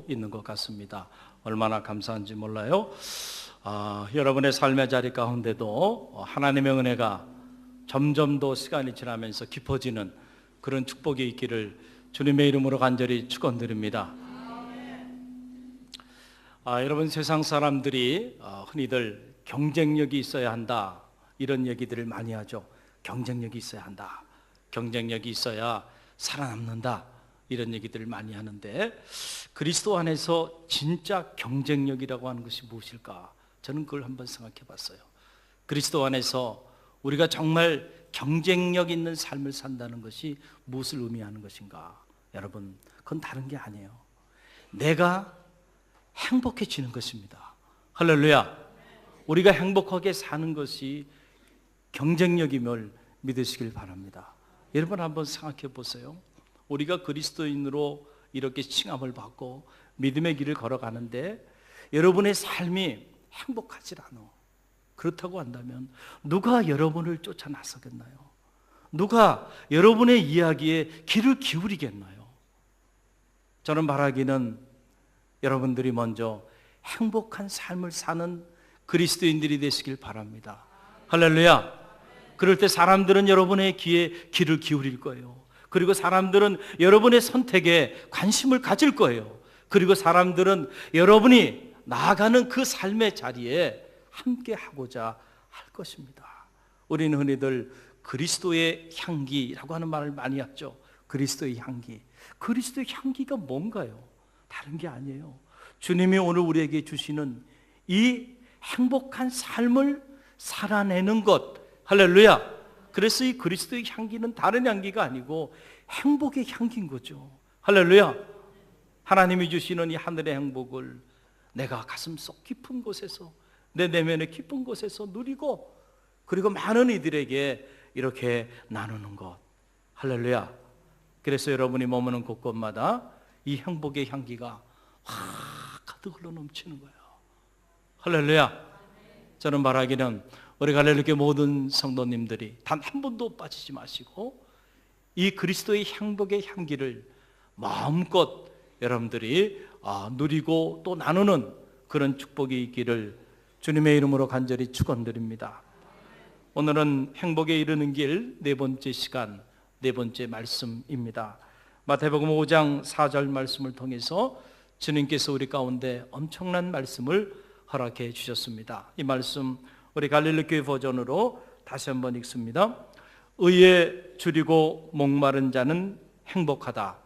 있는 것 같습니다. 얼마나 감사한지 몰라요. 여러분의 삶의 자리 가운데도 하나님의 은혜가 점점 더 시간이 지나면서 깊어지는 그런 축복이 있기를 주님의 이름으로 간절히 축원드립니다. 여러분, 세상 사람들이 흔히들 경쟁력이 있어야 한다 이런 얘기들을 많이 하죠. 경쟁력이 있어야 한다, 경쟁력이 있어야 살아남는다 이런 얘기들을 많이 하는데, 그리스도 안에서 진짜 경쟁력이라고 하는 것이 무엇일까? 저는 그걸 한번 생각해 봤어요. 그리스도 안에서 우리가 정말 경쟁력 있는 삶을 산다는 것이 무엇을 의미하는 것인가? 여러분, 그건 다른 게 아니에요. 내가 행복해지는 것입니다. 할렐루야. 우리가 행복하게 사는 것이 경쟁력임을 믿으시길 바랍니다. 여러분, 한번 생각해 보세요. 우리가 그리스도인으로 이렇게 칭함을 받고 믿음의 길을 걸어가는데 여러분의 삶이 행복하지 않아. 그렇다고 한다면 누가 여러분을 쫓아 나서겠나요? 누가 여러분의 이야기에 귀를 기울이겠나요? 저는 바라기는 여러분들이 먼저 행복한 삶을 사는 그리스도인들이 되시길 바랍니다. 할렐루야. 그럴 때 사람들은 여러분의 귀에 귀를 기울일 거예요. 그리고 사람들은 여러분의 선택에 관심을 가질 거예요. 그리고 사람들은 여러분이 나아가는 그 삶의 자리에 함께 하고자 할 것입니다. 우리는 흔히들 그리스도의 향기라고 하는 말을 많이 하죠. 그리스도의 향기. 그리스도의 향기가 뭔가요? 다른 게 아니에요. 주님이 오늘 우리에게 주시는 이 행복한 삶을 살아내는 것. 할렐루야. 그래서 이 그리스도의 향기는 다른 향기가 아니고 행복의 향기인 거죠. 할렐루야. 하나님이 주시는 이 하늘의 행복을 내가 가슴속 깊은 곳에서, 내 내면의 깊은 곳에서 누리고, 그리고 많은 이들에게 이렇게 나누는 것. 할렐루야. 그래서 여러분이 머무는 곳곳마다 이 행복의 향기가 가득 흘러 넘치는 거예요. 할렐루야. 저는 바라기는 우리 갈릴리교회 모든 성도님들이 단 한 번도 빠지지 마시고 이 그리스도의 행복의 향기를 마음껏 여러분들이 누리고 또 나누는 그런 축복이 있기를 주님의 이름으로 간절히 축원드립니다. 오늘은 행복에 이르는 길 네 번째 시간, 네 번째 말씀입니다. 마태복음 5장 4절 말씀을 통해서 주님께서 우리 가운데 엄청난 말씀을 허락해 주셨습니다. 이 말씀 우리 갈릴리교회 버전으로 다시 한번 읽습니다. 의에 줄이고 목마른 자는 행복하다.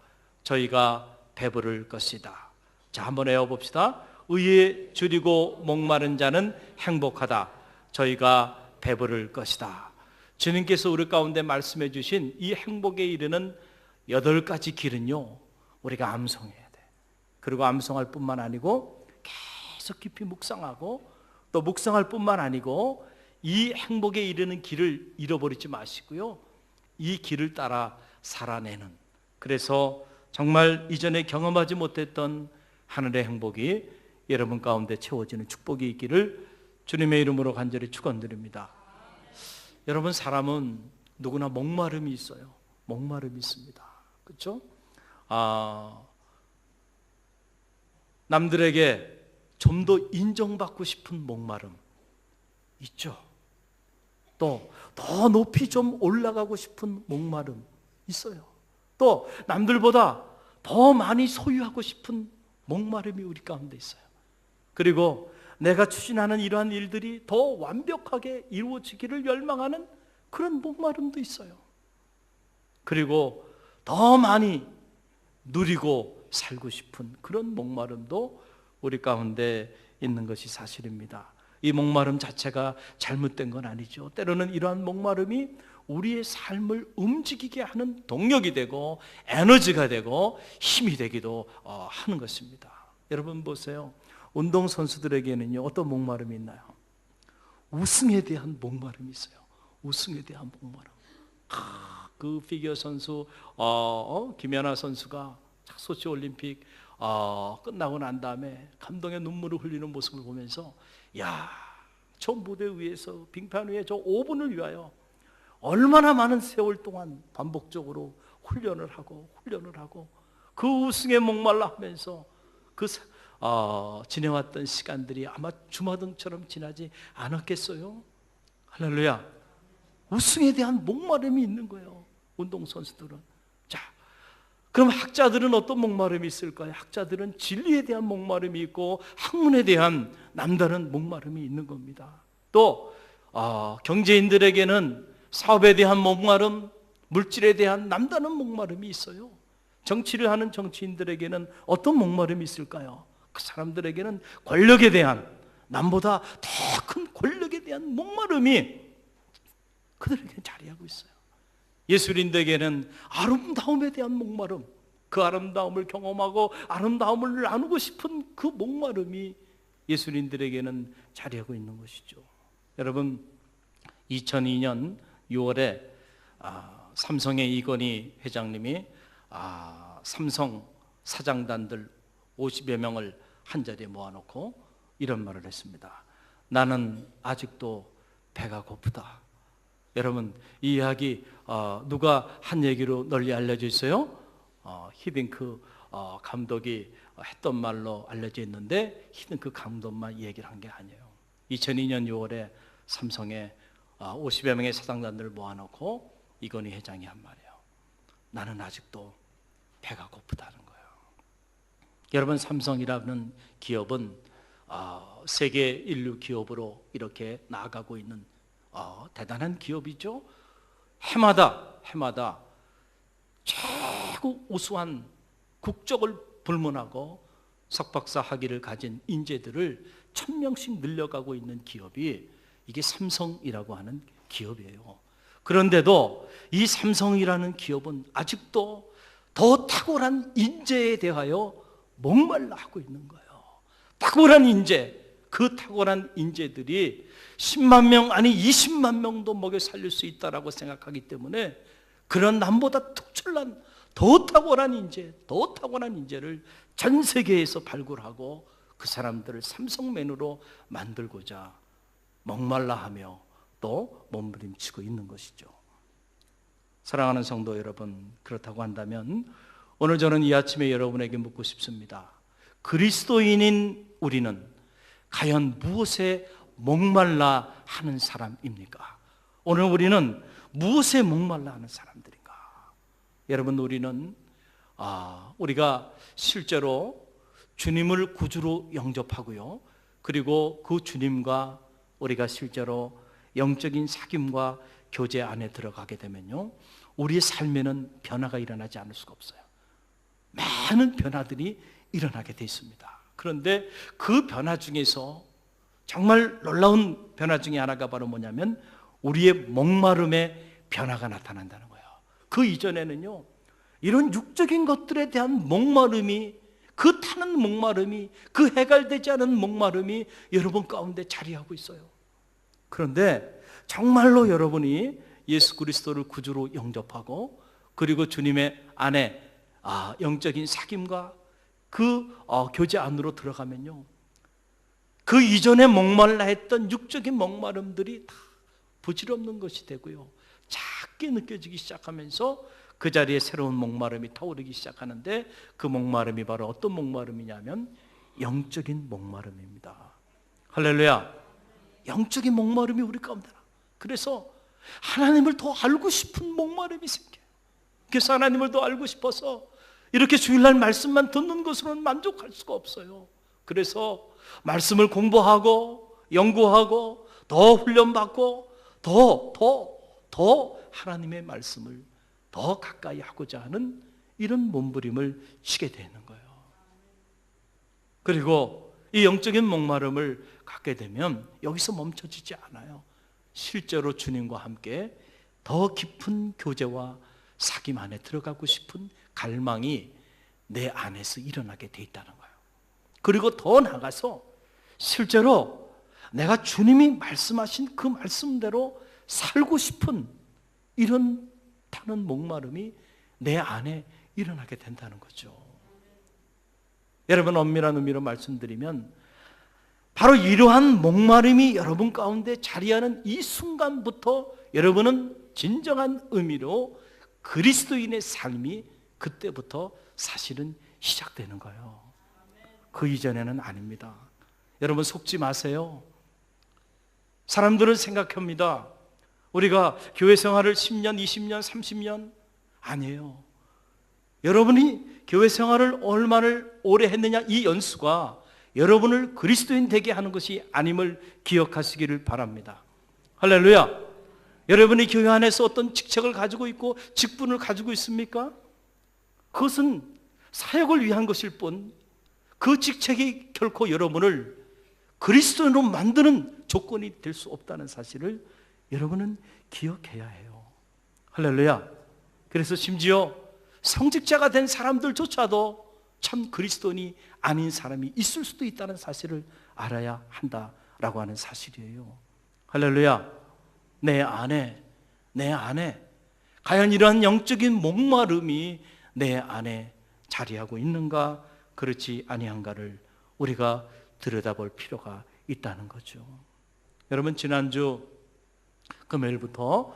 저희가 배부를 것이다. 자, 한번 외워봅시다. 의에 줄이고 목마른 자는 행복하다. 저희가 배부를 것이다. 주님께서 우리 가운데 말씀해 주신 이 행복에 이르는 8가지 길은요, 우리가 암송해야 돼. 그리고 암송할 뿐만 아니고 계속 깊이 묵상하고, 또 묵상할 뿐만 아니고 이 행복에 이르는 길을 잃어버리지 마시고요, 이 길을 따라 살아내는, 그래서 정말 이전에 경험하지 못했던 하늘의 행복이 여러분 가운데 채워지는 축복이 있기를 주님의 이름으로 간절히 축원드립니다. 여러분, 사람은 누구나 목마름이 있어요. 목마름이 있습니다. 그렇죠? 남들에게 좀 더 인정받고 싶은 목마름 있죠. 또 더 높이 좀 올라가고 싶은 목마름 있어요. 또 남들보다 더 많이 소유하고 싶은 목마름이 우리 가운데 있어요. 그리고 내가 추진하는 이러한 일들이 더 완벽하게 이루어지기를 열망하는 그런 목마름도 있어요. 그리고 더 많이 누리고 살고 싶은 그런 목마름도 우리 가운데 있는 것이 사실입니다. 이 목마름 자체가 잘못된 건 아니죠. 때로는 이러한 목마름이 우리의 삶을 움직이게 하는 동력이 되고 에너지가 되고 힘이 되기도 하는 것입니다. 여러분 보세요. 운동선수들에게는요, 어떤 목마름이 있나요? 우승에 대한 목마름이 있어요. 우승에 대한 목마름. 그 피겨 선수 김연아 선수가 소치 올림픽 끝나고 난 다음에 감동의 눈물을 흘리는 모습을 보면서, 야, 저 무대 위에서 빙판 위에 저 5분을 위하여 얼마나 많은 세월 동안 반복적으로 훈련을 하고 그 우승에 목말라 하면서 지내왔던 시간들이 아마 주마등처럼 지나지 않았겠어요? 할렐루야. 우승에 대한 목마름이 있는 거예요, 운동선수들은. 자, 그럼 학자들은 어떤 목마름이 있을까요? 학자들은 진리에 대한 목마름이 있고 학문에 대한 남다른 목마름이 있는 겁니다. 또 경제인들에게는 사업에 대한 목마름, 물질에 대한 남다른 목마름이 있어요. 정치를 하는 정치인들에게는 어떤 목마름이 있을까요? 그 사람들에게는 권력에 대한, 남보다 더 큰 권력에 대한 목마름이 그들에게는 자리하고 있어요. 예술인들에게는 아름다움에 대한 목마름, 그 아름다움을 경험하고 아름다움을 나누고 싶은 그 목마름이 예술인들에게는 자리하고 있는 것이죠. 여러분, 2002년 6월에 삼성의 이건희 회장님이 삼성 사장단들 50여 명을 한자리에 모아놓고 이런 말을 했습니다. 나는 아직도 배가 고프다. 여러분, 이 이야기 누가 한 얘기로 널리 알려져 있어요? 히딩크 감독이 했던 말로 알려져 있는데, 히딩크 감독만 얘기를 한 게 아니에요. 2002년 6월에 삼성에 50여 명의 사장단들을 모아놓고 이건희 회장이 한 말이에요. 나는 아직도 배가 고프다는 거예요. 여러분, 삼성이라는 기업은 세계 인류 기업으로 이렇게 나아가고 있는 대단한 기업이죠. 해마다 최고 우수한 국적을 불문하고 석박사 학위를 가진 인재들을 1000명씩 늘려가고 있는 기업이 이게 삼성이라고 하는 기업이에요. 그런데도 이 삼성이라는 기업은 아직도 더 탁월한 인재에 대하여 목말라 하고 있는 거예요. 탁월한 인재, 그 탁월한 인재들이 10만 명 아니 20만 명도 먹여 살릴 수 있다라고 생각하기 때문에 그런 남보다 특출난 더 탁월한 인재를 전 세계에서 발굴하고 그 사람들을 삼성맨으로 만들고자 목말라하며 또 몸부림치고 있는 것이죠. 사랑하는 성도 여러분, 그렇다고 한다면 오늘 저는 이 아침에 여러분에게 묻고 싶습니다. 그리스도인인 우리는 과연 무엇에 목말라 하는 사람입니까? 오늘 우리는 무엇에 목말라 하는 사람들인가? 여러분, 우리가 실제로 주님을 구주로 영접하고요, 그리고 그 주님과 우리가 실제로 영적인 사귐과 교제 안에 들어가게 되면요, 우리의 삶에는 변화가 일어나지 않을 수가 없어요. 많은 변화들이 일어나게 돼 있습니다. 그런데 그 변화 중에서 정말 놀라운 변화 중에 하나가 바로 뭐냐면 우리의 목마름의 변화가 나타난다는 거예요. 그 이전에는요, 이런 육적인 것들에 대한 목마름이, 그 타는 목마름이, 그 해결되지 않은 목마름이 여러분 가운데 자리하고 있어요. 그런데 정말로 여러분이 예수 그리스도를 구주로 영접하고 그리고 주님의 안에 영적인 사귐과 그 교제 안으로 들어가면요, 그 이전에 목말라 했던 육적인 목마름들이 다 부질없는 것이 되고요, 작게 느껴지기 시작하면서 그 자리에 새로운 목마름이 타오르기 시작하는데, 그 목마름이 바로 어떤 목마름이냐면 영적인 목마름입니다. 할렐루야. 영적인 목마름이 우리 가운데. 그래서 하나님을 더 알고 싶은 목마름이 생겨요. 그래서 하나님을 더 알고 싶어서 이렇게 주일날 말씀만 듣는 것으로는 만족할 수가 없어요. 그래서 말씀을 공부하고 연구하고 더 훈련받고 더 하나님의 말씀을 더 가까이 하고자 하는 이런 몸부림을 치게 되는 거예요. 그리고 이 영적인 목마름을 갖게 되면 여기서 멈춰지지 않아요. 실제로 주님과 함께 더 깊은 교제와 사귐 안에 들어가고 싶은 갈망이 내 안에서 일어나게 돼 있다는 거예요. 그리고 더 나아가서 실제로 내가 주님이 말씀하신 그 말씀대로 살고 싶은 이런 타는 목마름이 내 안에 일어나게 된다는 거죠. 여러분, 엄밀한 의미로 말씀드리면 바로 이러한 목마름이 여러분 가운데 자리하는 이 순간부터 여러분은 진정한 의미로 그리스도인의 삶이 그때부터 사실은 시작되는 거예요. 그 이전에는 아닙니다. 여러분 속지 마세요. 사람들은 생각합니다. 우리가 교회 생활을 10년, 20년, 30년 아니에요. 여러분이 교회 생활을 얼마나 오래 했느냐, 이 연수가 여러분을 그리스도인 되게 하는 것이 아님을 기억하시기를 바랍니다. 할렐루야. 여러분이 교회 안에서 어떤 직책을 가지고 있고 직분을 가지고 있습니까? 그것은 사역을 위한 것일 뿐 그 직책이 결코 여러분을 그리스도인으로 만드는 조건이 될 수 없다는 사실을 여러분은 기억해야 해요. 할렐루야. 그래서 심지어 성직자가 된 사람들조차도 참 그리스도인이 아닌 사람이 있을 수도 있다는 사실을 알아야 한다라고 하는 사실이에요. 할렐루야. 내 안에 과연 이러한 영적인 목마름이 내 안에 자리하고 있는가, 그렇지 아니한가를 우리가 들여다볼 필요가 있다는 거죠. 여러분, 지난주 금요일부터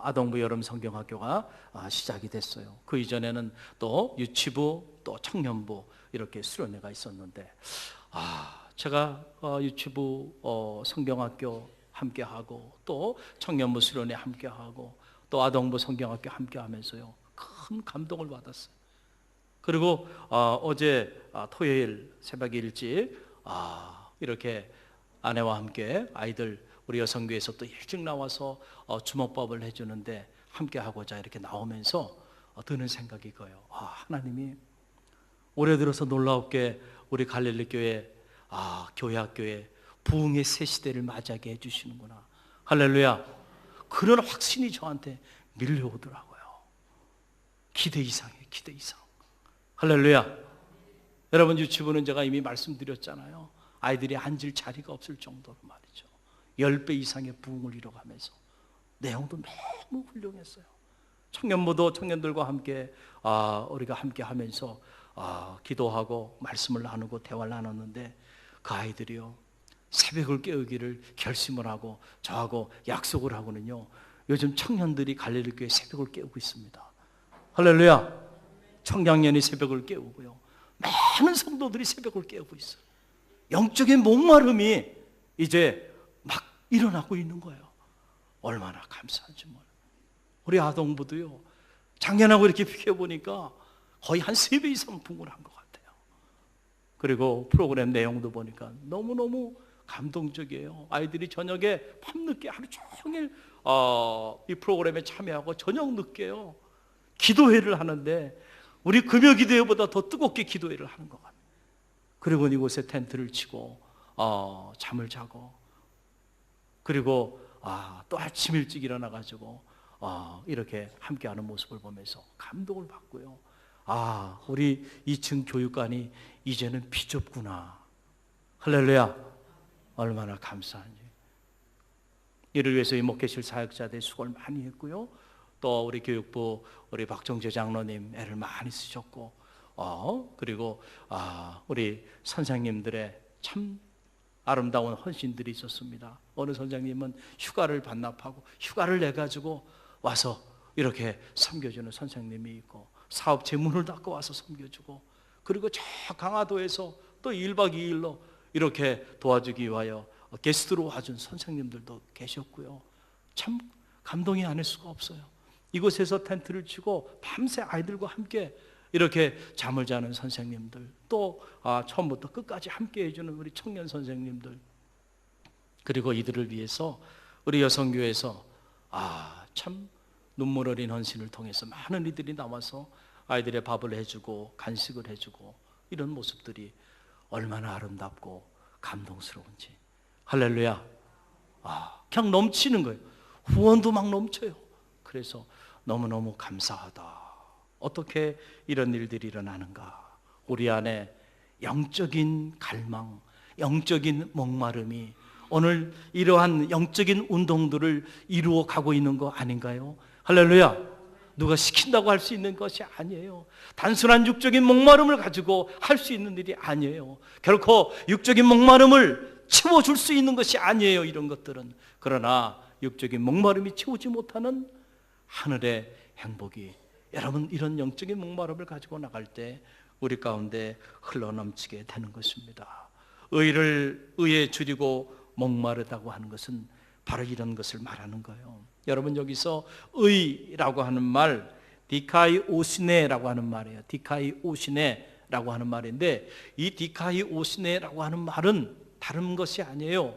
아동부 여름 성경학교가 시작이 됐어요. 그 이전에는 또 유치부, 또 청년부 이렇게 수련회가 있었는데, 제가 유치부 성경학교 함께하고 또 청년부 수련회 함께하고 또 아동부 성경학교 함께하면서요, 큰 감동을 받았어요. 그리고 어제 토요일 새벽 일찍 이렇게 아내와 함께 아이들 우리 여성교회에서 또 일찍 나와서 주먹밥을 해주는데 함께하고자 이렇게 나오면서 드는 생각이 이거예요. 하나님이 올해 들어서 놀랍게 우리 갈릴리 교회 교회 학교에 부흥의 새 시대를 맞이하게 해주시는구나. 할렐루야. 그런 확신이 저한테 밀려오더라고요. 기대 이상이에요. 기대 이상. 할렐루야. 여러분, 유치부는 제가 이미 말씀드렸잖아요. 아이들이 앉을 자리가 없을 정도로 말이죠. 10배 이상의 부흥을 이뤄가면서 내용도 너무 훌륭했어요. 청년부도 청년들과 함께 우리가 함께 하면서 기도하고 말씀을 나누고 대화를 나눴는데, 그 아이들이요, 새벽을 깨우기를 결심을 하고 저하고 약속을 하고는요, 요즘 청년들이 갈릴리 교회 새벽을 깨우고 있습니다. 할렐루야. 청장년이 새벽을 깨우고요, 많은 성도들이 새벽을 깨우고 있어요. 영적인 목마름이 이제 막 일어나고 있는 거예요. 얼마나 감사한지 몰라요. 우리 아동부도요, 작년하고 이렇게 비교해보니까 거의 한 3배 이상 부흥한 것 같아요. 그리고 프로그램 내용도 보니까 너무너무 감동적이에요. 아이들이 저녁에 밤늦게 하루 종일 이 프로그램에 참여하고 저녁 늦게요, 기도회를 하는데 우리 금요 기도회보다 더 뜨겁게 기도회를 하는 것 같아요. 그리고 이곳에 텐트를 치고 잠을 자고, 그리고 또 아침 일찍 일어나가지고 이렇게 함께하는 모습을 보면서 감동을 받고요. 우리 2층 교육관이 이제는 비좁구나. 할렐루야. 얼마나 감사한지. 이를 위해서 이 목회실 사역자들 수고를 많이 했고요. 또 우리 교육부 우리 박정재 장로님 애를 많이 쓰셨고, 그리고 우리 선생님들의 참 아름다운 헌신들이 있었습니다. 어느 선생님은 휴가를 반납하고 휴가를 내가지고 와서 이렇게 섬겨주는 선생님이 있고, 사업체 문을 닫고 와서 섬겨주고, 그리고 저 강화도에서 또 1박 2일로 이렇게 도와주기 위하여 게스트로 와준 선생님들도 계셨고요. 참 감동이 아닐 수가 없어요. 이곳에서 텐트를 치고 밤새 아이들과 함께 이렇게 잠을 자는 선생님들, 또 처음부터 끝까지 함께 해주는 우리 청년 선생님들, 그리고 이들을 위해서 우리 여성교회에서 참 눈물 어린 헌신을 통해서 많은 이들이 나와서 아이들의 밥을 해주고 간식을 해주고, 이런 모습들이 얼마나 아름답고 감동스러운지. 할렐루야. 그냥 넘치는 거예요. 후원도 막 넘쳐요. 그래서 너무너무 감사하다. 어떻게 이런 일들이 일어나는가. 우리 안에 영적인 갈망, 영적인 목마름이 오늘 이러한 영적인 운동들을 이루어 가고 있는 거 아닌가요? 할렐루야. 누가 시킨다고 할 수 있는 것이 아니에요. 단순한 육적인 목마름을 가지고 할 수 있는 일이 아니에요. 결코 육적인 목마름을 채워줄 수 있는 것이 아니에요, 이런 것들은. 그러나 육적인 목마름이 채우지 못하는 하늘의 행복이, 여러분 이런 영적인 목마름을 가지고 나갈 때 우리 가운데 흘러넘치게 되는 것입니다. 의에 줄이고 목마르다고 하는 것은 바로 이런 것을 말하는 거예요. 여러분, 여기서 의라고 하는 말, 디카이오시네라고 하는 말이에요. 디카이오시네라고 하는 말인데, 이 디카이오시네라고 하는 말은 다른 것이 아니에요.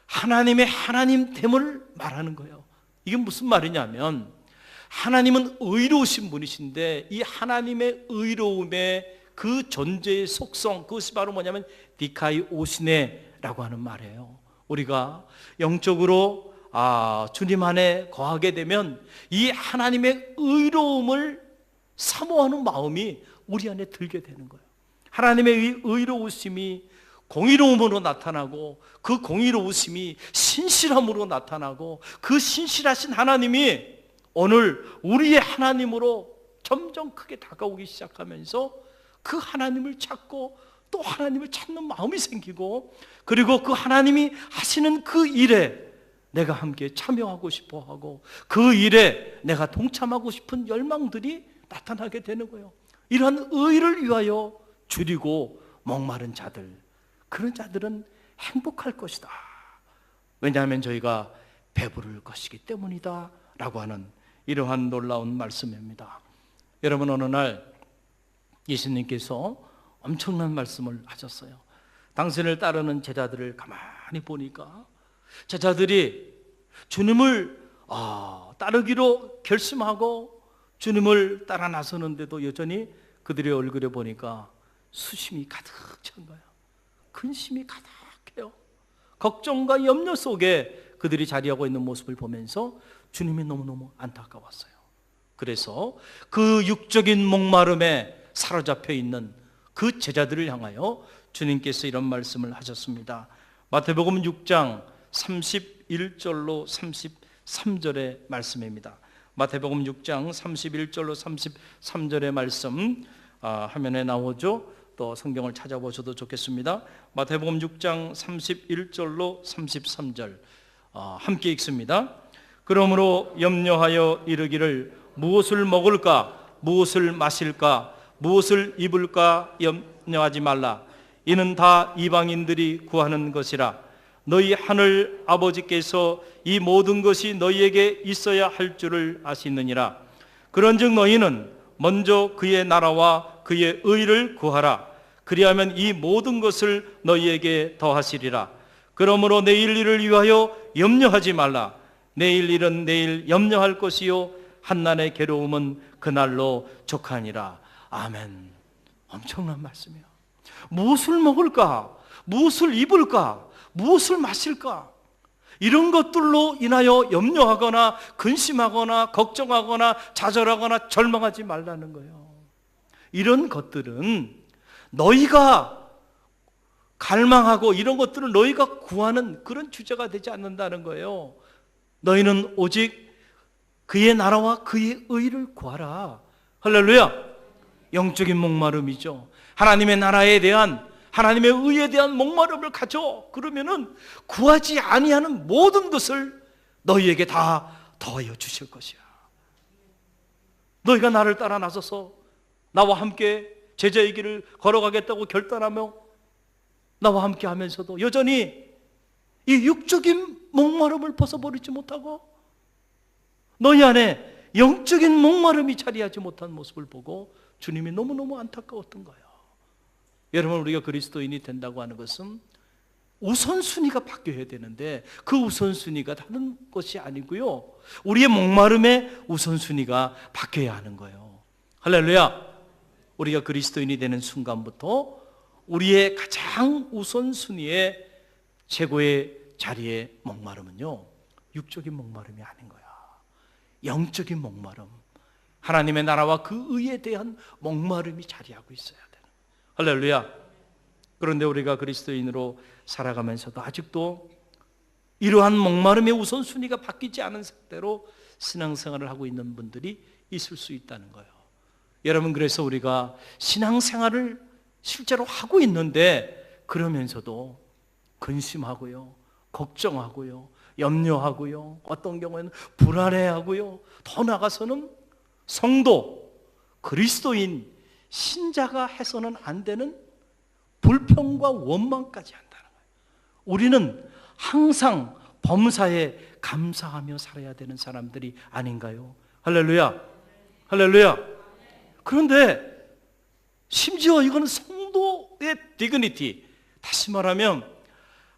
하나님의 하나님됨을 말하는 거예요. 이게 무슨 말이냐면, 하나님은 의로우신 분이신데 이 하나님의 의로움의 그 존재의 속성, 그것이 바로 뭐냐면 디카이오시네라고 하는 말이에요. 우리가 영적으로 주님 안에 거하게 되면 이 하나님의 의로움을 사모하는 마음이 우리 안에 들게 되는 거예요. 하나님의 의로우심이 공의로움으로 나타나고, 그 공의로우심이 신실함으로 나타나고, 그 신실하신 하나님이 오늘 우리의 하나님으로 점점 크게 다가오기 시작하면서 그 하나님을 찾고 또 하나님을 찾는 마음이 생기고, 그리고 그 하나님이 하시는 그 일에 내가 함께 참여하고 싶어하고 그 일에 내가 동참하고 싶은 열망들이 나타나게 되는 거예요. 이러한 의를 위하여 줄이고 목마른 자들, 그런 자들은 행복할 것이다. 왜냐하면 저희가 배부를 것이기 때문이다 라고 하는 이러한 놀라운 말씀입니다. 여러분, 어느 날 예수님께서 엄청난 말씀을 하셨어요. 당신을 따르는 제자들을 가만히 보니까 제자들이 주님을 따르기로 결심하고 주님을 따라 나서는데도 여전히 그들의 얼굴에 보니까 수심이 가득 찬 거예요. 근심이 가득해요. 걱정과 염려 속에 그들이 자리하고 있는 모습을 보면서 주님이 너무너무 안타까웠어요. 그래서 그 육적인 목마름에 사로잡혀 있는 그 제자들을 향하여 주님께서 이런 말씀을 하셨습니다. 마태복음 6장 31절로 33절의 말씀입니다. 마태복음 6장 31절로 33절의 말씀 화면에 나오죠. 또 성경을 찾아보셔도 좋겠습니다. 마태복음 6장 31절로 33절 함께 읽습니다. 그러므로 염려하여 이르기를 무엇을 먹을까, 무엇을 마실까, 무엇을 입을까 염려하지 말라. 이는 다 이방인들이 구하는 것이라. 너희 하늘 아버지께서 이 모든 것이 너희에게 있어야 할 줄을 아시느니라. 그런즉 너희는 먼저 그의 나라와 그의 의를 구하라. 그리하면 이 모든 것을 너희에게 더하시리라. 그러므로 내일 일을 위하여 염려하지 말라. 내일 일은 내일 염려할 것이요 한날의 괴로움은 그날로 족하니라. 아멘. 엄청난 말씀이에요. 무엇을 먹을까? 무엇을 입을까? 무엇을 마실까? 이런 것들로 인하여 염려하거나 근심하거나 걱정하거나 좌절하거나 절망하지 말라는 거예요. 이런 것들은 너희가 갈망하고 이런 것들을 너희가 구하는 그런 주제가 되지 않는다는 거예요. 너희는 오직 그의 나라와 그의 의를 구하라. 할렐루야. 영적인 목마름이죠. 하나님의 나라에 대한, 하나님의 의에 대한 목마름을 가져. 그러면은 구하지 아니하는 모든 것을 너희에게 다 더하여 주실 것이야. 너희가 나를 따라 나서서 나와 함께 제자의 길을 걸어가겠다고 결단하며 나와 함께 하면서도 여전히 이 육적인 목마름을 벗어버리지 못하고 너희 안에 영적인 목마름이 자리하지 못한 모습을 보고 주님이 너무너무 안타까웠던 거예요. 여러분, 우리가 그리스도인이 된다고 하는 것은 우선순위가 바뀌어야 되는데 그 우선순위가 다른 것이 아니고요, 우리의 목마름의 우선순위가 바뀌어야 하는 거예요. 할렐루야. 우리가 그리스도인이 되는 순간부터 우리의 가장 우선순위의 최고의 자리의 목마름은요, 육적인 목마름이 아닌 거야. 영적인 목마름, 하나님의 나라와 그 의에 대한 목마름이 자리하고 있어야 되는. 할렐루야. 그런데 우리가 그리스도인으로 살아가면서도 아직도 이러한 목마름의 우선순위가 바뀌지 않은 상태로 신앙생활을 하고 있는 분들이 있을 수 있다는 거예요. 여러분, 그래서 우리가 신앙생활을 실제로 하고 있는데 그러면서도 근심하고요, 걱정하고요, 염려하고요, 어떤 경우에는 불안해하고요, 더 나아가서는 성도, 그리스도인, 신자가 해서는 안 되는 불평과 원망까지 한다는 거예요. 우리는 항상 범사에 감사하며 살아야 되는 사람들이 아닌가요? 할렐루야, 할렐루야. 그런데 심지어 이건 성도의 디그니티, 다시 말하면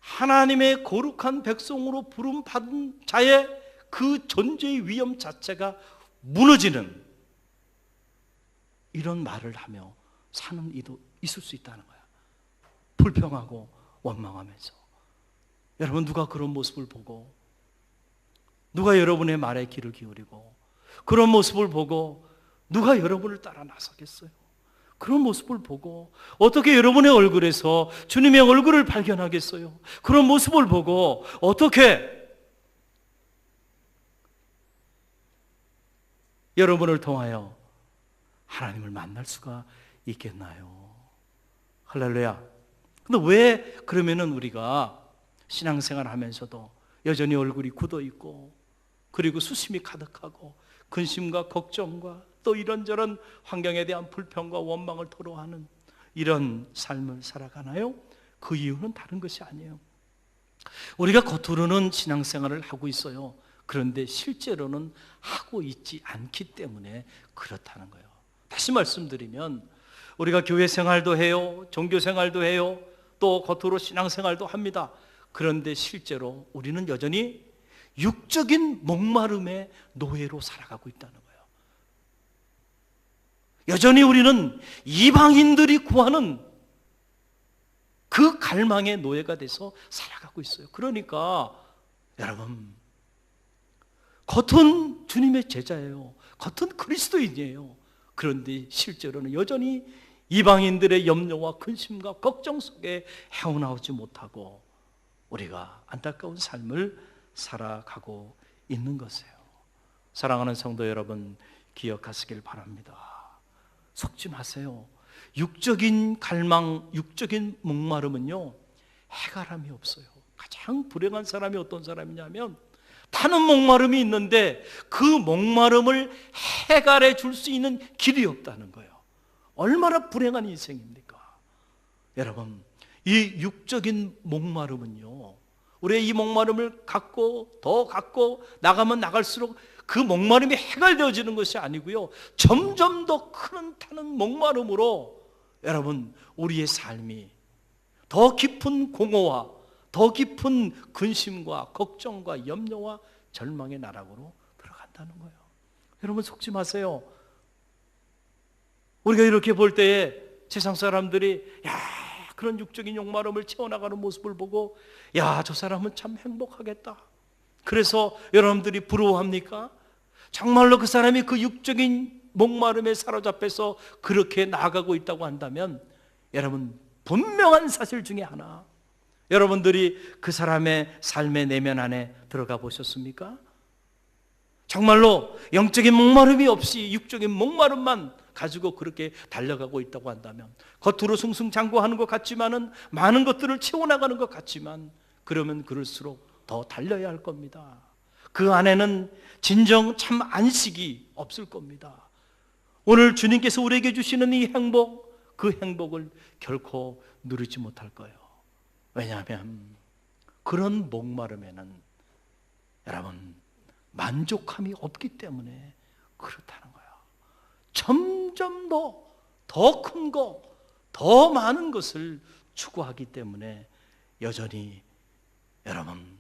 하나님의 거룩한 백성으로 부름받은 자의 그 존재의 위엄 자체가 무너지는 이런 말을 하며 사는 이도 있을 수 있다는 거야. 불평하고 원망하면서. 여러분, 누가 그런 모습을 보고, 누가 여러분의 말에 귀를 기울이고, 그런 모습을 보고 누가 여러분을 따라 나서겠어요? 그런 모습을 보고 어떻게 여러분의 얼굴에서 주님의 얼굴을 발견하겠어요? 그런 모습을 보고 어떻게 여러분을 통하여 하나님을 만날 수가 있겠나요? 할렐루야. 근데 왜 그러면은 우리가 신앙생활 하면서도 여전히 얼굴이 굳어 있고, 그리고 수심이 가득하고 근심과 걱정과 또 이런저런 환경에 대한 불평과 원망을 토로하는 이런 삶을 살아가나요? 그 이유는 다른 것이 아니에요. 우리가 겉으로는 신앙생활을 하고 있어요. 그런데 실제로는 하고 있지 않기 때문에 그렇다는 거예요. 다시 말씀드리면 우리가 교회 생활도 해요, 종교 생활도 해요, 또 겉으로 신앙생활도 합니다. 그런데 실제로 우리는 여전히 육적인 목마름의 노예로 살아가고 있다는 거예요. 여전히 우리는 이방인들이 구하는 그 갈망의 노예가 돼서 살아가고 있어요. 그러니까 여러분, 겉은 주님의 제자예요. 겉은 그리스도인이에요. 그런데 실제로는 여전히 이방인들의 염려와 근심과 걱정 속에 헤어나오지 못하고 우리가 안타까운 삶을 살아가고 있는 것이에요. 사랑하는 성도 여러분, 기억하시길 바랍니다. 속지 마세요. 육적인 갈망, 육적인 목마름은요, 해결함이 없어요. 가장 불행한 사람이 어떤 사람이냐면 타는 목마름이 있는데 그 목마름을 해결해 줄 수 있는 길이 없다는 거예요. 얼마나 불행한 인생입니까? 여러분, 이 육적인 목마름은요, 우리의 이 목마름을 갖고 더 갖고 나가면 나갈수록 그 목마름이 해결되어지는 것이 아니고요, 점점 더 큰 타는 목마름으로 여러분, 우리의 삶이 더 깊은 공허와 더 깊은 근심과 걱정과 염려와 절망의 나락으로 들어간다는 거예요. 여러분, 속지 마세요. 우리가 이렇게 볼 때에 세상 사람들이 그런 육적인 욕마름을 채워나가는 모습을 보고 저 사람은 참 행복하겠다, 그래서 여러분들이 부러워합니까? 정말로 그 사람이 그 육적인 목마름에 사로잡혀서 그렇게 나아가고 있다고 한다면 여러분, 분명한 사실 중에 하나, 여러분들이 그 사람의 삶의 내면 안에 들어가 보셨습니까? 정말로 영적인 목마름이 없이 육적인 목마름만 가지고 그렇게 달려가고 있다고 한다면, 겉으로 승승장구하는 것 같지만은, 많은 것들을 채워나가는 것 같지만, 그러면 그럴수록 더 달려야 할 겁니다. 그 안에는 진정 참 안식이 없을 겁니다. 오늘 주님께서 우리에게 주시는 이 행복, 그 행복을 결코 누리지 못할 거예요. 왜냐하면 그런 목마름에는 여러분, 만족함이 없기 때문에 그렇다는 거예요. 점점 더 큰 거, 더 많은 것을 추구하기 때문에 여전히 여러분,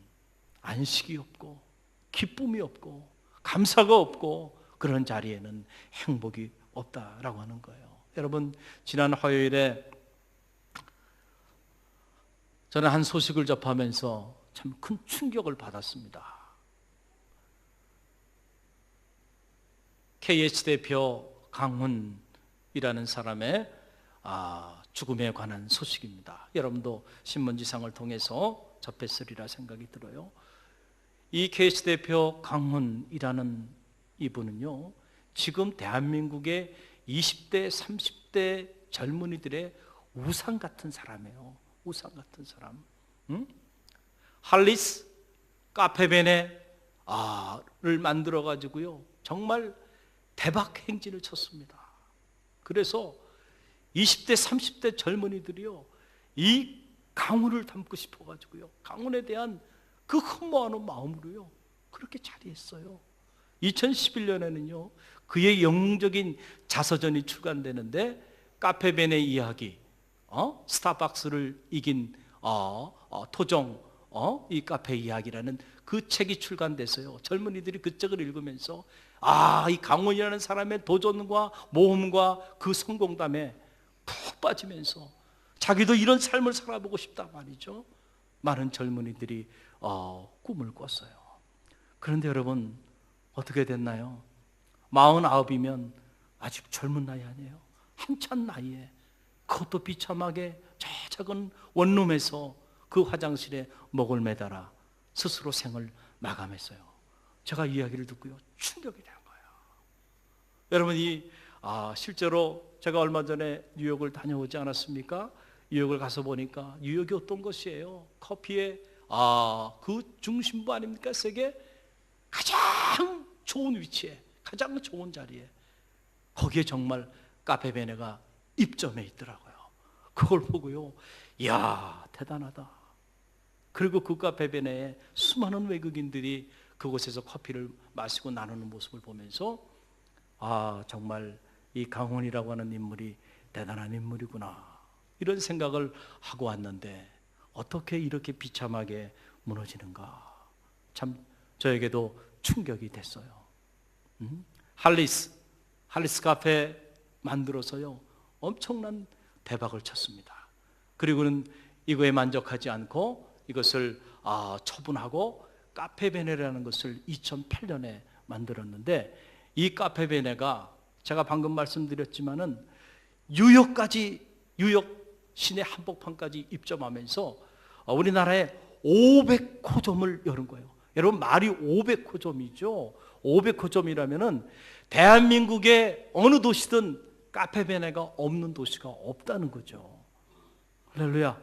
안식이 없고 기쁨이 없고 감사가 없고 그런 자리에는 행복이 없다라고 하는 거예요. 여러분, 지난 화요일에 저는 한 소식을 접하면서 참 큰 충격을 받았습니다. KH 대표 강훈이라는 사람의 죽음에 관한 소식입니다. 여러분도 신문지상을 통해서 접했으리라 생각이 들어요. 이 KH 대표 강훈이라는 이분은요, 지금 대한민국의 20대, 30대 젊은이들의 우상 같은 사람이에요. 우상 같은 사람. 할리스 카페베네를 만들어 가지고요, 정말 대박 행진을 쳤습니다. 그래서 20대, 30대 젊은이들이요, 이 강훈을 담고 싶어가지고요, 강훈에 대한 그 흠모하는 마음으로요, 그렇게 자리했어요. 2011년에는요, 그의 영웅적인 자서전이 출간되는데, 카페벤의 이야기, 스타벅스를 이긴 토종, 이 카페 이야기라는 그 책이 출간돼서요, 젊은이들이 그 책을 읽으면서 이 강훈이라는 사람의 도전과 모험과 그 성공담에 푹 빠지면서 자기도 이런 삶을 살아보고 싶다 말이죠. 많은 젊은이들이 꿈을 꿨어요. 그런데 여러분, 어떻게 됐나요? 49이면 아직 젊은 나이 아니에요. 한참 나이에, 그것도 비참하게 저 작은 원룸에서 그 화장실에 목을 매달아 스스로 생을 마감했어요. 제가 이야기를 듣고요, 충격이 된 거예요. 여러분, 실제로 제가 얼마 전에 뉴욕을 다녀오지 않았습니까? 뉴욕을 가서 보니까 뉴욕이 어떤 것이에요? 커피의 그 중심부 아닙니까? 세계 가장 좋은 위치에, 가장 좋은 자리에, 거기에 정말 카페베네가 입점해 있더라고요. 그걸 보고요, 이야, 대단하다. 그리고 그 카페베네에 수많은 외국인들이 그곳에서 커피를 마시고 나누는 모습을 보면서 정말 이 강훈이라고 하는 인물이 대단한 인물이구나, 이런 생각을 하고 왔는데 어떻게 이렇게 비참하게 무너지는가, 참 저에게도 충격이 됐어요. 할리스 카페 만들어서요, 엄청난 대박을 쳤습니다. 그리고는 이거에 만족하지 않고 이것을 처분하고 카페베네라는 것을 2008년에 만들었는데, 이 카페베네가 제가 방금 말씀드렸지만은 뉴욕 시내 한복판까지 입점하면서 우리나라에 500호점을 여는 거예요. 여러분, 말이 500호점이죠. 500호점이라면은 대한민국의 어느 도시든 카페베네가 없는 도시가 없다는 거죠. 할렐루야.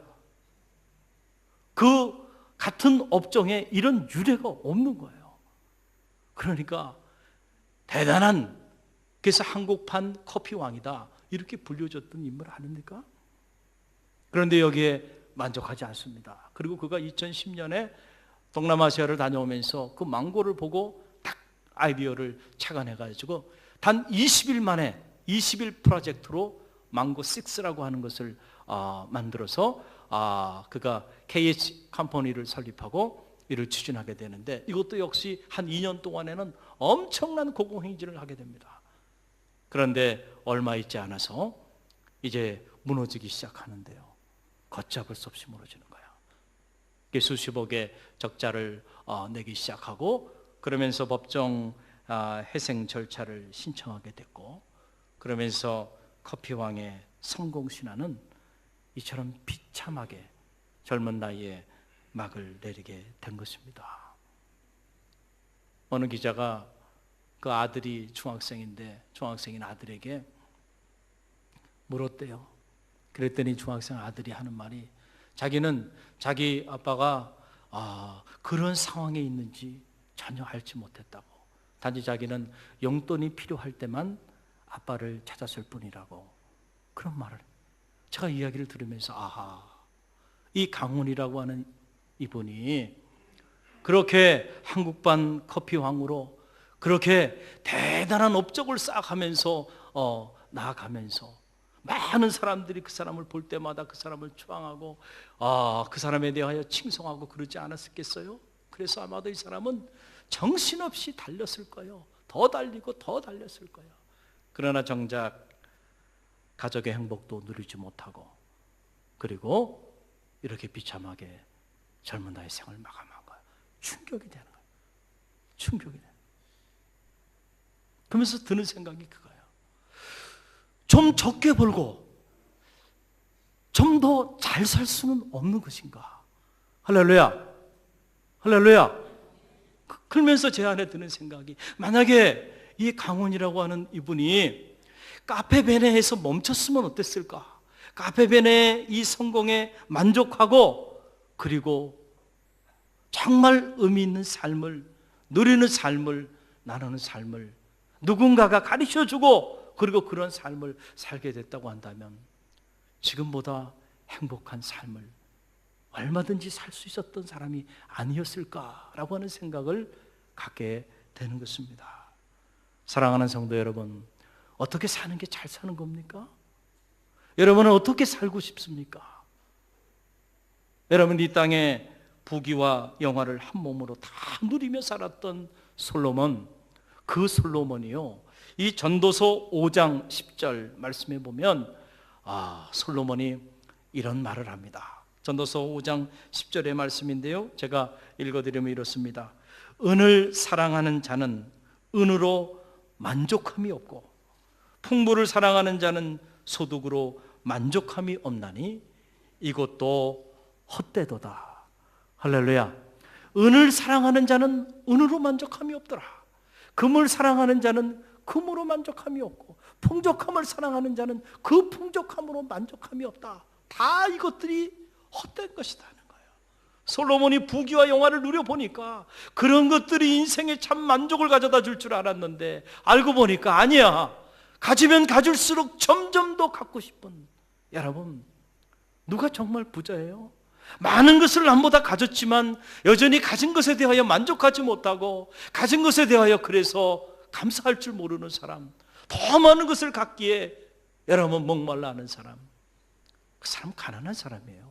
그 같은 업종에 이런 유례가 없는 거예요. 그러니까 대단한, 그래서 한국판 커피왕이다, 이렇게 불려졌던 인물 아닙니까? 그런데 여기에 만족하지 않습니다. 그리고 그가 2010년에 동남아시아를 다녀오면서 그 망고를 보고 딱 아이디어를 착안해가지고 단 20일 만에 20일 프로젝트로 망고 6라고 하는 것을 만들어서 그가 KH 컴퍼니를 설립하고 이를 추진하게 되는데, 이것도 역시 한 2년 동안에는 엄청난 고공행진을 하게 됩니다. 그런데 얼마 있지 않아서 이제 무너지기 시작하는데요, 걷잡을 수 없이 무너지는 거예요. 수십억의 적자를 내기 시작하고, 그러면서 법정 회생 절차를 신청하게 됐고, 그러면서 커피왕의 성공신화는 이처럼 비참하게 젊은 나이에 막을 내리게 된 것입니다. 어느 기자가 그 아들이 중학생인 아들에게 물었대요. 그랬더니 중학생 아들이 하는 말이, 자기는 자기 아빠가 그런 상황에 있는지 전혀 알지 못했다고, 단지 자기는 용돈이 필요할 때만 아빠를 찾았을 뿐이라고, 그런 말을. 제가 이야기를 들으면서 이 강훈이라고 하는 이분이 그렇게 한국판 커피왕으로 그렇게 대단한 업적을 쌓아가면서 나아가면서 많은 사람들이 그 사람을 볼 때마다 그 사람을 추앙하고 그 사람에 대하여 칭송하고 그러지 않았겠어요? 그래서 아마도 이 사람은 정신없이 달렸을 거예요. 더 달리고 더 달렸을 거예요. 그러나 정작 가족의 행복도 누리지 못하고, 그리고 이렇게 비참하게 젊은 나이 생을 마감한 거예요. 충격이 되는 거예요. 충격이 되는 거예요. 그러면서 드는 생각이 그거예요. 좀 적게 벌고 좀 더 잘 살 수는 없는 것인가? 할렐루야. 할렐루야. 그러면서 제 안에 드는 생각이, 만약에 이 강훈이라고 하는 이분이 카페베네에서 멈췄으면 어땠을까? 카페베네의 이 성공에 만족하고, 그리고 정말 의미 있는 삶을 누리는 삶을, 나누는 삶을 누군가가 가르쳐주고, 그리고 그런 삶을 살게 됐다고 한다면 지금보다 행복한 삶을 얼마든지 살 수 있었던 사람이 아니었을까라고 하는 생각을 갖게 되는 것입니다. 사랑하는 성도 여러분, 어떻게 사는 게 잘 사는 겁니까? 여러분은 어떻게 살고 싶습니까? 여러분, 이 땅에 부귀와 영화를 한 몸으로 다 누리며 살았던 솔로몬, 그 솔로몬이요, 이 전도서 5장 10절 말씀해 보면 솔로몬이 이런 말을 합니다. 전도서 5장 10절의 말씀인데요, 제가 읽어드리면 이렇습니다. 은을 사랑하는 자는 은으로 만족함이 없고 풍부를 사랑하는 자는 소득으로 만족함이 없나니 이것도 헛되도다. 할렐루야. 은을 사랑하는 자는 은으로 만족함이 없더라. 금을 사랑하는 자는 금으로 만족함이 없고 풍족함을 사랑하는 자는 그 풍족함으로 만족함이 없다. 다 이것들이 헛된 것이다는 거예요. 솔로몬이 부귀와 영화를 누려보니까 그런 것들이 인생에 참 만족을 가져다 줄 줄 알았는데 알고 보니까 아니야. 가지면 가질수록 점점 더 갖고 싶은. 여러분, 누가 정말 부자예요? 많은 것을 남보다 가졌지만 여전히 가진 것에 대하여 만족하지 못하고 가진 것에 대하여 그래서 감사할 줄 모르는 사람, 더 많은 것을 갖기에 여러분 목말라 하는 사람, 그 사람 가난한 사람이에요.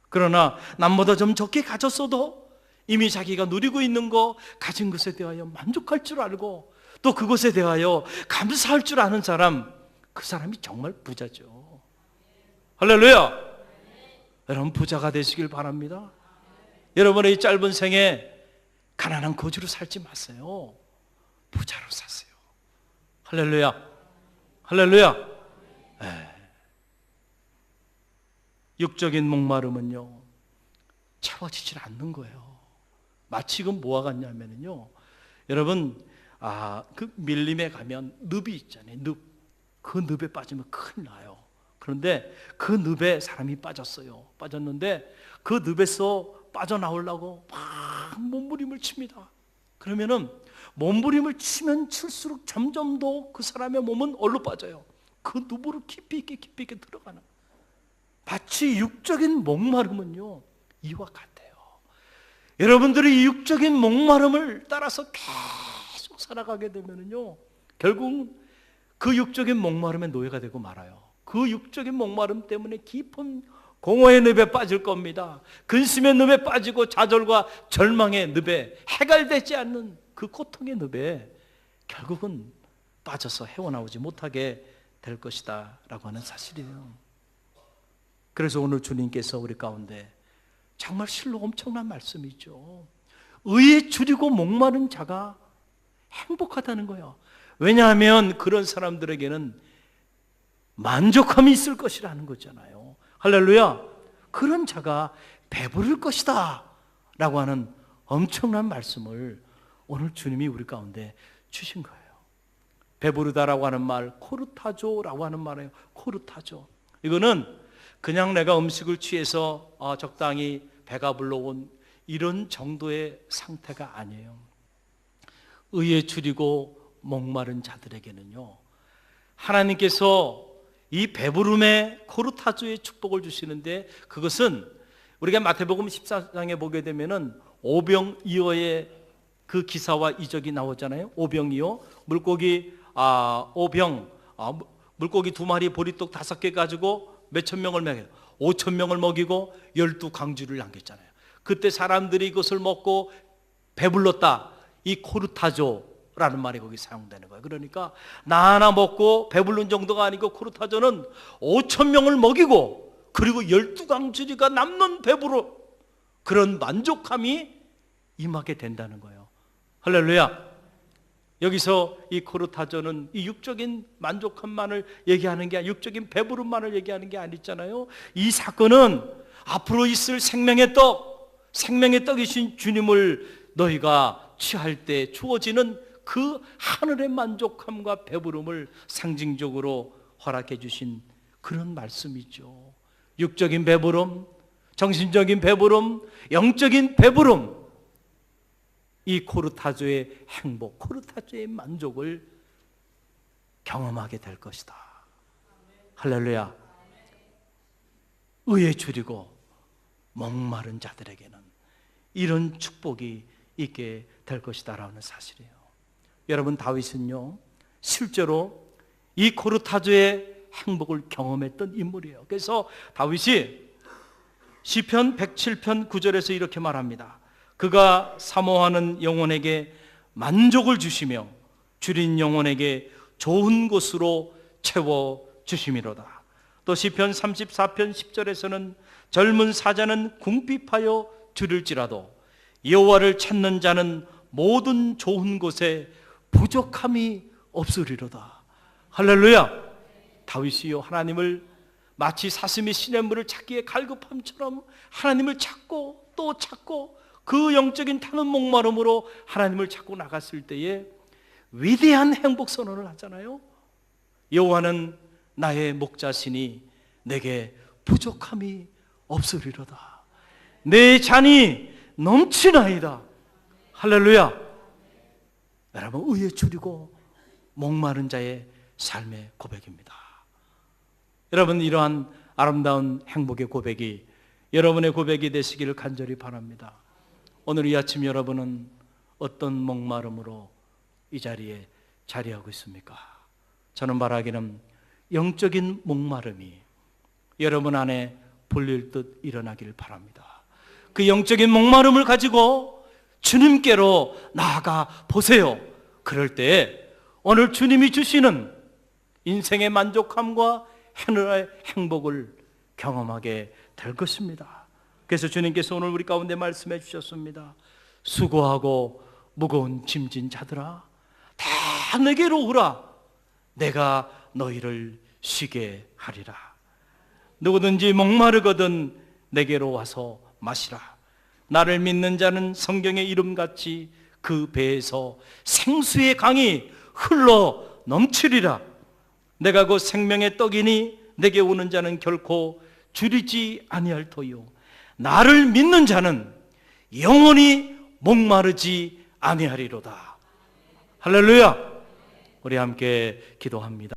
그러나 남보다 좀 적게 가졌어도 이미 자기가 누리고 있는 거, 가진 것에 대하여 만족할 줄 알고 또 그것에 대하여 감사할 줄 아는 사람, 그 사람이 정말 부자죠. 할렐루야. 여러분, 부자가 되시길 바랍니다. 여러분의 이 짧은 생에 가난한 거지로 살지 마세요. 부자로 사세요. 할렐루야. 할렐루야. 육적인 목마름은요, 채워지질 않는 거예요. 마치 이건 뭐와 같냐면요, 여러분, 그 밀림에 가면 늪이 있잖아요. 늪. 그 늪에 빠지면 큰일 나요. 그런데 그 늪에 사람이 빠졌어요. 빠졌는데 그 늪에서 빠져나오려고 막 몸부림을 칩니다. 그러면은 몸부림을 치면 칠수록 점점 더 그 사람의 몸은 얼로 빠져요. 그 늪으로 깊이 있게 들어가는. 마치 육적인 목마름은요, 이와 같아요. 여러분들이 이 육적인 목마름을 따라서 계속 살아가게 되면요, 결국 그 육적인 목마름의 노예가 되고 말아요. 그 육적인 목마름 때문에 깊은 공허의 늪에 빠질 겁니다. 근심의 늪에 빠지고 좌절과 절망의 늪에, 해결되지 않는 그 고통의 늪에 결국은 빠져서 헤어나오지 못하게 될 것이다 라고 하는 사실이에요. 그래서 오늘 주님께서 우리 가운데 정말 실로 엄청난 말씀이죠. 의에 줄이고 목마른 자가 행복하다는 거예요. 왜냐하면 그런 사람들에게는 만족함이 있을 것이라는 거잖아요. 할렐루야. 그런 자가 배부를 것이다 라고 하는 엄청난 말씀을 오늘 주님이 우리 가운데 주신 거예요. 배부르다라고 하는 말, 코르타조라고 하는 말이에요. 코르타조. 이거는 그냥 내가 음식을 취해서 적당히 배가 불러온 이런 정도의 상태가 아니에요. 의에 줄이고 목마른 자들에게는요, 하나님께서 이 배부름의 코르타조의 축복을 주시는데, 그것은 우리가 마태복음 14장에 보게 되면은 오병이어의 그 기사와 이적이 나오잖아요. 오병이어, 물고기 물고기 2마리, 보리떡 5개 가지고 몇천 명을 먹여요. 5천 명을 먹이고 12강주를 남겼잖아요. 그때 사람들이 이것을 먹고 배불렀다. 이 코르타조라는 말이 거기 사용되는 거예요. 그러니까 나 하나 먹고 배불른 정도가 아니고 코르타조는 5천 명을 먹이고 그리고 12강주리가 남는 배부로 그런 만족함이 임하게 된다는 거예요. 할렐루야. 여기서 이 코르타조는 이 육적인 만족함만을 얘기하는 게, 육적인 배부름만을 얘기하는 게 아니잖아요. 이 사건은 앞으로 있을 생명의 떡이신 주님을 너희가 취할 때 주어지는 그 하늘의 만족함과 배부름을 상징적으로 허락해 주신 그런 말씀이죠. 육적인 배부름, 정신적인 배부름, 영적인 배부름, 이 코르타조의 행복, 코르타조의 만족을 경험하게 될 것이다. 할렐루야. 의에 줄이고 목마른 자들에게는 이런 축복이 있게 될 것이다라는 사실이에요. 여러분, 다윗은요 실제로 이 고르타주의 행복을 경험했던 인물이에요. 그래서 다윗이 시편 107편 9절에서 이렇게 말합니다. 그가 사모하는 영혼에게 만족을 주시며 줄인 영혼에게 좋은 곳으로 채워 주심이로다. 또 시편 34편 10절에서는 젊은 사자는 궁핍하여 줄일지라도 여호와를 찾는 자는 모든 좋은 곳에 부족함이 없으리로다. 할렐루야. 다윗이요 하나님을 마치 사슴이 시냇물을 찾기에 갈급함처럼 하나님을 찾고 또 찾고 그 영적인 타는 목마름으로 하나님을 찾고 나갔을 때에 위대한 행복 선언을 하잖아요. 여호와는 나의 목자시니 내게 부족함이 없으리로다. 내 잔이 넘치나이다. 할렐루야. 여러분, 의에 줄이고 목마른 자의 삶의 고백입니다. 여러분, 이러한 아름다운 행복의 고백이 여러분의 고백이 되시기를 간절히 바랍니다. 오늘 이 아침 여러분은 어떤 목마름으로 이 자리에 자리하고 있습니까? 저는 바라기는 영적인 목마름이 여러분 안에 불릴 듯 일어나길 바랍니다. 그 영적인 목마름을 가지고 주님께로 나아가 보세요. 그럴 때 오늘 주님이 주시는 인생의 만족함과 하늘의 행복을 경험하게 될 것입니다. 그래서 주님께서 오늘 우리 가운데 말씀해 주셨습니다. 수고하고 무거운 짐진 자들아, 다 내게로 오라. 내가 너희를 쉬게 하리라. 누구든지 목마르거든 내게로 와서 마시라. 나를 믿는 자는 성경의 이름같이 그 배에서 생수의 강이 흘러 넘치리라. 내가 곧 생명의 떡이니 내게 오는 자는 결코 줄이지 아니할 터요. 나를 믿는 자는 영원히 목마르지 아니하리로다. 할렐루야. 우리 함께 기도합니다.